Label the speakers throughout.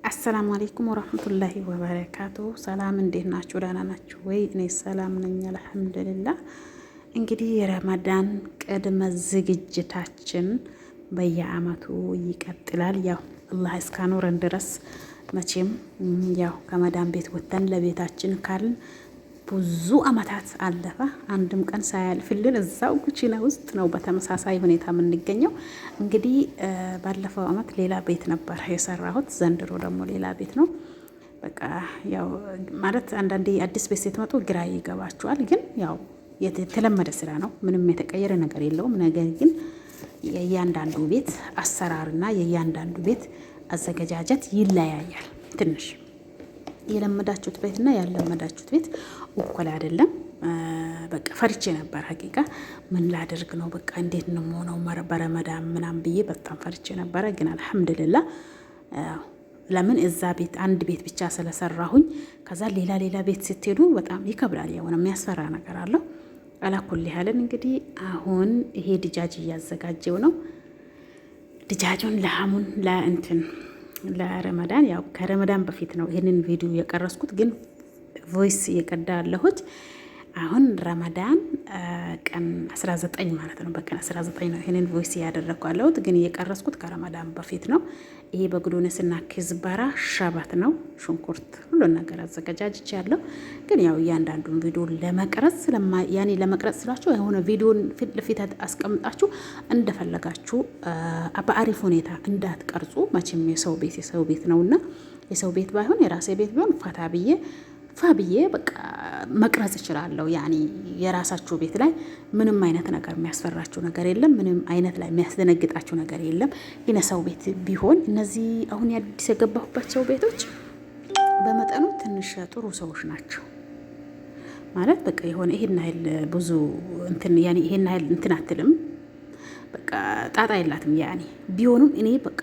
Speaker 1: አሰላሙ አለይኩም ወራህመቱላሂ ወበረካቱ። ሰላም እንዴት ናችሁ? ደህና ናችሁ ወይ? እኔ ሰላም ነኝ አልሐምዱሊላህ። እንግዲህ የረመዳን ቅድመ ዝግጅታችን በየአመቱ ይቀጥላል። ያው አላህ እስካኖረን ድረስ መቼም ያው ከመዳን ቤት ወጥተን ለቤታችን ካልን ብዙ አመታት አለፈ። አንድም ቀን ሳያልፍልን እዛው ኩቺና ውስጥ ነው በተመሳሳይ ሁኔታ የምንገኘው። እንግዲህ ባለፈው አመት ሌላ ቤት ነበር የሰራሁት፣ ዘንድሮ ደግሞ ሌላ ቤት ነው። በቃ ያው ማለት አንዳንዴ አዲስ ቤት ስትመጡ ግራ ይገባችኋል። ግን ያው የተለመደ ስራ ነው፣ ምንም የተቀየረ ነገር የለውም። ነገር ግን የእያንዳንዱ ቤት አሰራርና የእያንዳንዱ ቤት አዘገጃጀት ይለያያል ትንሽ የለመዳችሁት ቤትና ያለመዳችሁት ቤት እኩል አይደለም። በቃ ፈርቼ ነበር ሀቂቃ ምን ላደርግ ነው በቃ እንዴት ነው የምሆነው በረመዳን ምናምን ብዬ በጣም ፈርቼ ነበረ። ግን አልሐምዱሊላህ ለምን እዛ ቤት አንድ ቤት ብቻ ስለሰራሁኝ ከዛ ሌላ ቤት ስትሄዱ በጣም ይከብዳል። የሆነ የሚያስፈራ ነገር አለው። አላኩል ያህልን እንግዲህ አሁን ይሄ ድጃጅ እያዘጋጀው ነው። ድጃጁን ለሐሙን ለእንትን ለረመዳን ያው ከረመዳን በፊት ነው ይሄንን ቪዲዮ የቀረስኩት፣ ግን ቮይስ እየቀዳ ያለሁት አሁን ረመዳን ቀን 19 ማለት ነው። በቀን 19 ነው ይሄንን ቮይስ ያደረኩ ያለሁት፣ ግን እየቀረስኩት ከረመዳን በፊት ነው። ይሄ በግዶነስና ክዝበራ ሸበት ነው፣ ሽንኩርት ሁሉን ነገር አዘገጃጅቼ ያለው። ግን ያው እያንዳንዱን ቪዲዮ ለመቅረጽ ያኔ ለመቅረጽ ስላችሁ የሆነ ቪዲዮን ፊት ለፊት አስቀምጣችሁ እንደፈለጋችሁ በአሪፍ ሁኔታ እንዳትቀርጹ። መቼም የሰው ቤት ነውና የሰው ቤት ባይሆን የራሴ ቤት ቢሆን ፋብዬ በቃ መቅረጽ እችላለሁ። ያኔ የራሳችሁ ቤት ላይ ምንም አይነት ነገር የሚያስፈራችሁ ነገር የለም። ምንም አይነት ላይ የሚያስደነግጣችሁ ነገር የለም። ግን የሰው ቤት ቢሆን እነዚህ አሁን አዲስ የገባሁባቸው ቤቶች በመጠኑ ትንሽ ጥሩ ሰዎች ናቸው ማለት በቃ የሆነ ይሄን ያህል ብዙ እንትን ያኔ ይሄን ያህል እንትን አትልም። በቃ ጣጣ የላትም። ያኔ ቢሆኑም እኔ በቃ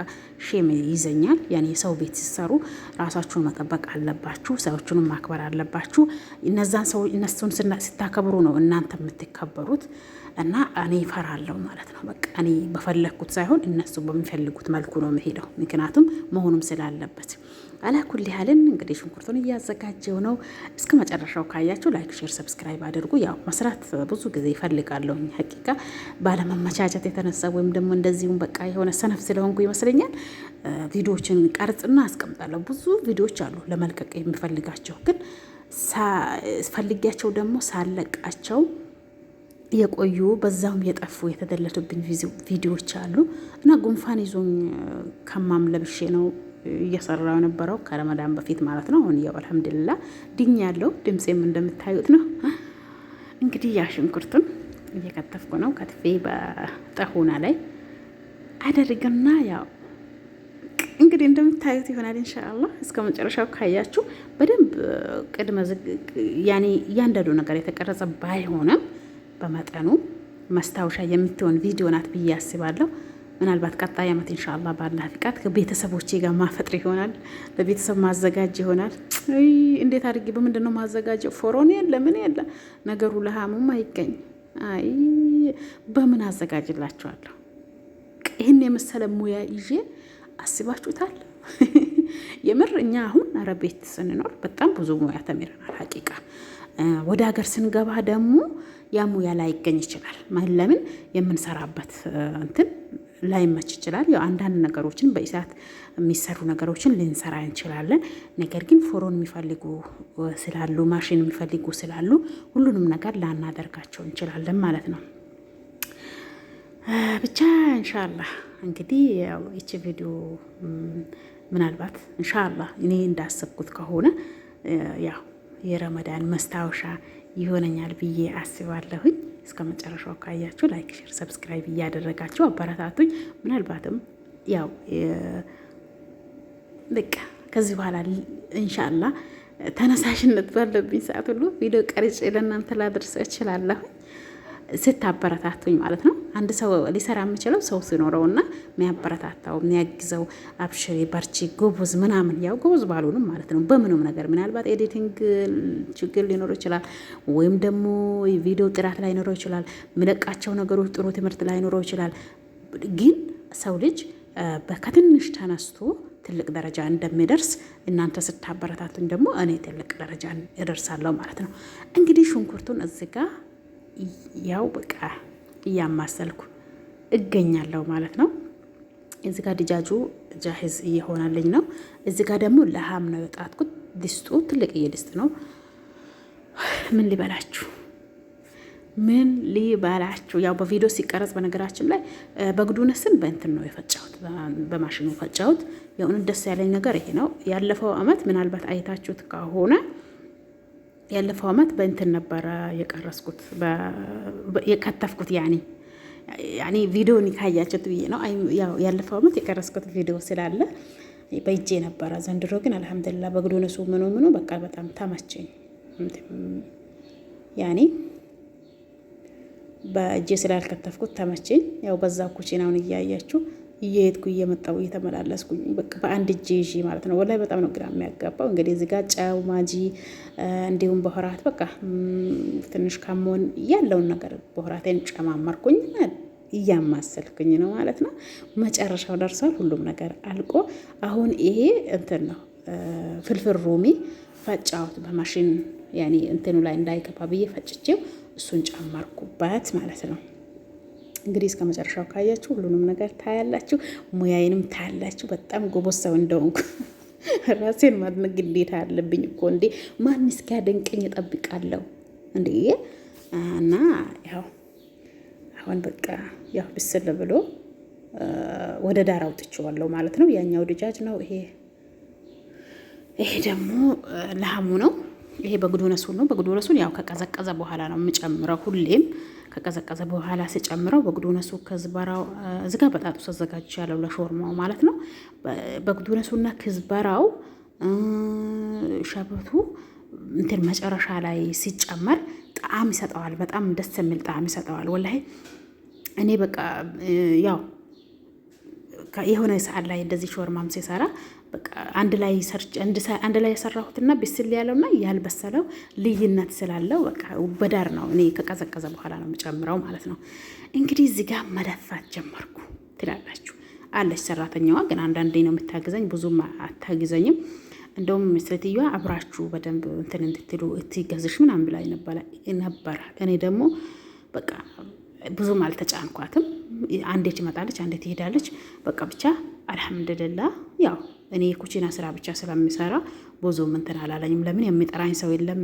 Speaker 1: ሼም ይዘኛል። ያኔ ሰው ቤት ሲሰሩ ራሳችሁን መጠበቅ አለባችሁ፣ ሰዎቹንም ማክበር አለባችሁ። እነሱን ስታከብሩ ነው እናንተ የምትከበሩት። እና እኔ እፈራለሁ ማለት ነው። በቃ እኔ በፈለግኩት ሳይሆን እነሱ በሚፈልጉት መልኩ ነው መሄደው፣ ምክንያቱም መሆኑም ስላለበት። አላኩል ያህልን እንግዲህ ሽንኩርቱን እያዘጋጀው ነው። እስከ መጨረሻው ካያችሁ ላይክ፣ ሼር፣ ሰብስክራይብ አድርጉ። ያው መስራት ብዙ ጊዜ ይፈልጋለሁ ሀቂቃ ባለመመቻቸት የተነሳ ወይም ደግሞ እንደዚሁም በቃ የሆነ ሰነፍ ስለሆንኩ ይመስለኛል ቪዲዮዎችን ቀርጽና አስቀምጣለሁ። ብዙ ቪዲዮዎች አሉ ለመልቀቅ የሚፈልጋቸው፣ ግን ፈልጊያቸው ደግሞ ሳለቃቸው የቆዩ በዛውም የጠፉ የተደለቱብኝ ቪዲዮዎች አሉ። እና ጉንፋን ይዞኝ ከማም ለብሼ ነው እየሰራው የነበረው ከረመዳን በፊት ማለት ነው። አሁን ያው አልሐምዱሊላህ ድኝ ያለው ድምጼም እንደምታዩት ነው። እንግዲህ ያ ሽንኩርቱን እየከተፍኩ ነው። ከትፌ በጠሁና ላይ አደርግና ያው እንግዲህ እንደምታዩት ይሆናል ኢንሻአላህ። እስከ መጨረሻው ካያችሁ በደንብ ያኔ እያንዳንዱ ነገር የተቀረጸ ባይሆንም በመጠኑ መስታወሻ የምትሆን ቪዲዮ ናት ብዬ አስባለሁ። ምናልባት ቀጣይ አመት ኢንሻአላህ ባላህ ፍቃድ ከቤተሰቦቼ ጋር ማፈጥር ይሆናል፣ ለቤተሰብ ማዘጋጅ ይሆናል። እንዴት አድርጌ በምንድን ነው ማዘጋጀው? ፎሮን የለ ምን የለ ነገሩ ለሃሙም አይገኝ። በምን አዘጋጅላችኋለሁ? ይህን የመሰለ ሙያ ይዤ አስባችሁታል? የምር እኛ አሁን አረብ ቤት ስንኖር በጣም ብዙ ሙያ ተምረናል ሀቂቃ። ወደ ሀገር ስንገባ ደግሞ ያ ሙያ ላይገኝ ይችላል። ለምን የምንሰራበት እንትን ላይመች ይችላል። ያው አንዳንድ ነገሮችን በኢሳት የሚሰሩ ነገሮችን ልንሰራ እንችላለን። ነገር ግን ፎሮን የሚፈልጉ ስላሉ፣ ማሽን የሚፈልጉ ስላሉ ሁሉንም ነገር ላናደርጋቸው እንችላለን ማለት ነው። ብቻ ኢንሻአላህ እንግዲህ ያው እቺ ቪዲዮ ምናልባት ኢንሻአላህ እኔ እንዳሰብኩት ከሆነ ያው የረመዳን መስታወሻ ይሆነኛል ብዬ አስባለሁኝ። እስከ መጨረሻው ካያችሁ ላይክ፣ ሼር፣ ሰብስክራይብ እያደረጋችሁ አበረታቱኝ። ምናልባትም ያው በቃ ከዚህ በኋላ ኢንሻአላህ ተነሳሽነት ባለብኝ ሰዓት ሁሉ ቪዲዮ ቀርጬ ለእናንተ ላደርሰው እችላለሁ፣ ስታበረታቱኝ ማለት ነው። አንድ ሰው ሊሰራ የሚችለው ሰው ሲኖረውና የሚያበረታታው የሚያግዘው፣ አብሽሪ በርቺ ጎበዝ ምናምን ያው ጎበዝ ባሉንም ማለት ነው። በምንም ነገር ምናልባት ኤዲቲንግ ችግር ሊኖር ይችላል፣ ወይም ደግሞ ቪዲዮ ጥራት ላይኖረው ይችላል፣ የሚለቃቸው ነገሮች ጥሩ ትምህርት ላይኖረው ይችላል። ግን ሰው ልጅ ከትንሽ ተነስቶ ትልቅ ደረጃ እንደሚደርስ እናንተ ስታበረታቱኝ ደግሞ እኔ ትልቅ ደረጃ እደርሳለሁ ማለት ነው። እንግዲህ ሽንኩርቱን እዚህ ጋር ያው በቃ እያማሰልኩ እገኛለሁ ማለት ነው። እዚህ ጋር ድጃጁ ጃሂዝ እየሆነልኝ ነው። እዚህ ጋር ደግሞ ለሃም ነው የጣትኩት። ድስጡ ትልቅዬ ድስት ነው። ምን ሊበላችሁ ያው በቪዲዮ ሲቀረጽ በነገራችን ላይ በግዱነስን በእንትን ነው የፈጫሁት፣ በማሽኑ ፈጫሁት። የእውነት ደስ ያለኝ ነገር ይሄ ነው። ያለፈው አመት ምናልባት አይታችሁት ከሆነ ያለፈው አመት በእንትን ነበረ የቀረስኩት የከተፍኩት ያኔ ቪዲዮን ካያችሁት ብዬ ነው። ያው ያለፈው አመት የቀረስኩት ቪዲዮ ስላለ በእጄ ነበረ። ዘንድሮ ግን አልሐምዱሊላህ በግዱነሱ ምኑ በቃ በጣም ተመቸኝ። ያኔ በእጄ ስላልከተፍኩት ተመቸኝ። ያው በዛ ኩቺናውን እያያችሁ እየሄድኩ እየመጣሁ እየተመላለስኩኝ በቃ በአንድ እጄ ይዤ ማለት ነው። ወላሂ በጣም ነው ግራ የሚያጋባው። እንግዲህ እዚህ ጋር ጨው፣ ማጂ እንዲሁም በሆራት በቃ ትንሽ ካሞን ያለውን ነገር በሆራቴን ጨማመርኩኝ እያማሰልኩኝ ነው ማለት ነው። መጨረሻው ደርሷል። ሁሉም ነገር አልቆ አሁን ይሄ እንትን ነው ፍልፍል ሮሚ ፈጫሁት በማሽን ያኔ እንትኑ ላይ እንዳይገባ ብዬ ፈጭቼው እሱን ጨመርኩበት ማለት ነው። እንግዲህ እስከ መጨረሻው ካያችሁ ሁሉንም ነገር ታያላችሁ፣ ሙያዬንም ታያላችሁ። በጣም ጎበዝ ሰው እንደሆንኩ ራሴን ማድነቅ ግዴታ አለብኝ እኮ እንዴ! ማን እስኪያደንቀኝ እጠብቃለሁ እንዴ? እና ያው አሁን በቃ ያው ብስል ብሎ ወደ ዳር አውጥቼዋለሁ ማለት ነው። ያኛው ድጃጅ ነው ይሄ ደግሞ ለሐሙ ነው። ይሄ በግዱነሱን ነው። በግዱነሱን ያው ከቀዘቀዘ በኋላ ነው የምጨምረው። ሁሌም ከቀዘቀዘ በኋላ ስጨምረው በግዱነሱ ከዝበራው እዚህ ጋር በጣጥሱ አዘጋጅቻለሁ ለሾርማው ማለት ነው። በግዱነሱና ከዝበራው ሸበቱ እንትን መጨረሻ ላይ ሲጨመር ጣዕም ይሰጠዋል። በጣም ደስ የሚል ጣዕም ይሰጠዋል። ወላሂ እኔ በቃ ያው የሆነ ሰዓት ላይ እንደዚህ ሾርማም ሲሰራ በቃ አንድ ላይ የሰራሁትና ብስል ያለውና ያልበሰለው ልዩነት ስላለው በቃ በዳር ነው እኔ ከቀዘቀዘ በኋላ ነው የምጨምረው ማለት ነው። እንግዲህ እዚህ ጋር መደፋት ጀመርኩ ትላላችሁ። አለች ሰራተኛዋ ግን አንዳንዴ ነው የምታግዘኝ፣ ብዙም አታግዘኝም። እንደውም ሴትዮዋ አብራችሁ በደንብ እንትን እንድትሉ እትገዝሽ ምናምን ብላኝ ነበረ። እኔ ደግሞ በቃ ብዙም አልተጫንኳትም። አንዴ ትመጣለች፣ አንዴ ትሄዳለች። በቃ ብቻ አልሐምዱሊላህ ያው እኔ የኩቺና ስራ ብቻ ስለሚሰራ ብዙም እንትን አላለኝም። ለምን የሚጠራኝ ሰው የለም።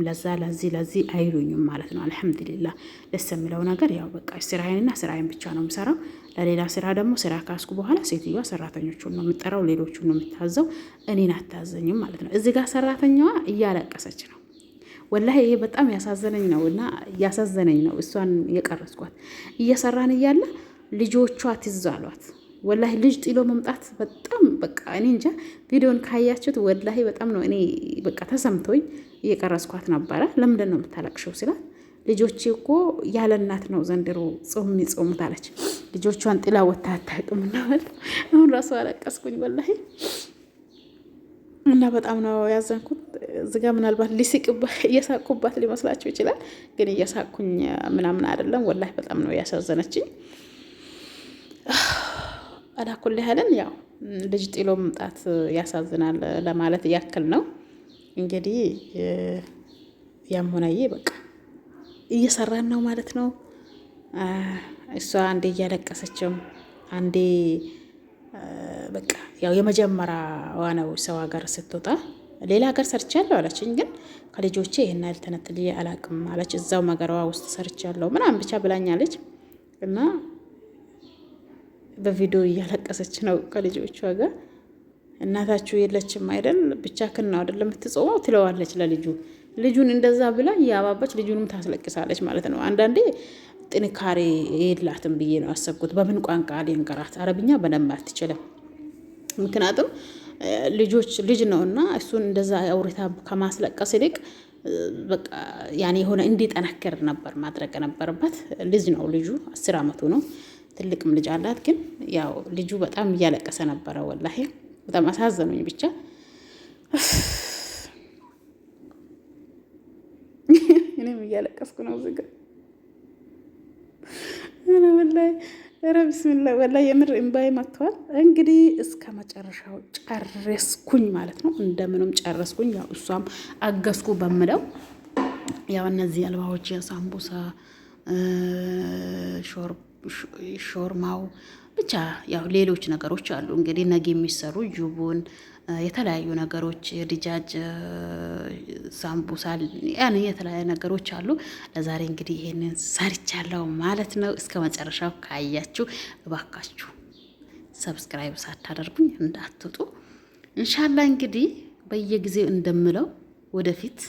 Speaker 1: ለዚህ አይሉኝም ማለት ነው። አልሐምዱሊላህ ደስ የሚለው ነገር ያው በቃ ስራዬን ብቻ ነው የምሰራው። ለሌላ ስራ ደግሞ ስራ ካስኩ በኋላ ሴትዮዋ ሰራተኞቹን ነው የምጠራው፣ ሌሎቹን ነው የምታዘው፣ እኔን አታዘኝም ማለት ነው። እዚህ ጋር ሰራተኛዋ እያለቀሰች ነው። ወላሂ ይሄ በጣም ያሳዘነኝ ነው እና ያሳዘነኝ ነው። እሷን የቀረስኳት እየሰራን እያለ ልጆቿ ትዝ አሏት። ወላሂ ልጅ ጥሎ መምጣት በጣም በቃ እኔ እንጃ። ቪዲዮን ካያችሁት ወላሂ በጣም ነው እኔ በቃ ተሰምቶኝ እየቀረስኳት ነበረ። ለምንድን ነው የምታለቅሸው ሲላት ልጆቼ እኮ ያለ እናት ነው ዘንድሮ ጾም የሚጾሙት አለች። ልጆቿን ጥላ ወታ አታውቅም እና አሁን ራሱ አለቀስኩኝ ወላሂ። እና በጣም ነው ያዘንኩት። እዚጋ ምናልባት እየሳቁባት ሊመስላችሁ ይችላል፣ ግን እየሳቁኝ ምናምን አይደለም። ወላሂ በጣም ነው ያሳዘነችኝ። አላኩል ያህልን ያው ልጅ ጥሎ መምጣት ያሳዝናል ለማለት ያክል ነው። እንግዲህ ያም ሆነዬ በቃ እየሰራን ነው ማለት ነው። እሷ አንዴ እያለቀሰችም አንዴ በቃ ያው የመጀመሪያዋ ነው ሰው ሀገር ስትወጣ። ሌላ ሀገር ሰርቻለሁ አለችኝ፣ ግን ከልጆቼ ይሄን ያህል ተነጥዬ አላቅም አለች። እዛው መገረዋ ውስጥ ሰርቻለሁ ምናምን ብቻ ብላኛለች። እና በቪዲዮ እያለቀሰች ነው ከልጆቿ ጋር። እናታችሁ የለችም አይደል ብቻ ክና አይደለም የምትጾመው ትለዋለች ለልጁ። ልጁን እንደዛ ብላ ያባባች ልጁንም ታስለቅሳለች ማለት ነው። አንዳንዴ ጥንካሬ የላትም ብዬ ነው ያሰብኩት። በምን ቋንቋ ሊንገራት? አረብኛ በደንብ አትችልም። ምክንያቱም ልጅ ነውና እሱን እንደዛ አውሪታ ከማስለቀስ ይልቅ በቃ ያኔ የሆነ እንዲጠነክር ነበር ማድረግ ነበረበት። ልጅ ነው ልጁ 10 አመቱ ነው። ትልቅም ልጅ አላት። ግን ያው ልጁ በጣም እያለቀሰ ነበረ። ወላሂ በጣም አሳዘኑኝ። ብቻ እኔም እያለቀስኩ ነው እዚህ ጋር። ወላሂ ኧረ ቢስሚላ ወላሂ የምር እምባዬ መጥቷል። እንግዲህ እስከ መጨረሻው ጨረስኩኝ ማለት ነው። እንደምንም ጨረስኩኝ። ያው እሷም አገዝኩ በምለው ያው እነዚህ አልባዎች ሳምቡሳ፣ ሾርማው ብቻ ያው ሌሎች ነገሮች አሉ እንግዲህ ነገ የሚሰሩ ጁቡን የተለያዩ ነገሮች ድጃጅ ሳምቡሳ ያን የተለያዩ ነገሮች አሉ። ለዛሬ እንግዲህ ይሄንን ሰርቻለሁ ማለት ነው። እስከ መጨረሻው ካያችሁ እባካችሁ ሰብስክራይብ ሳታደርጉኝ እንዳትወጡ። እንሻላ እንግዲህ በየጊዜው እንደምለው ወደፊት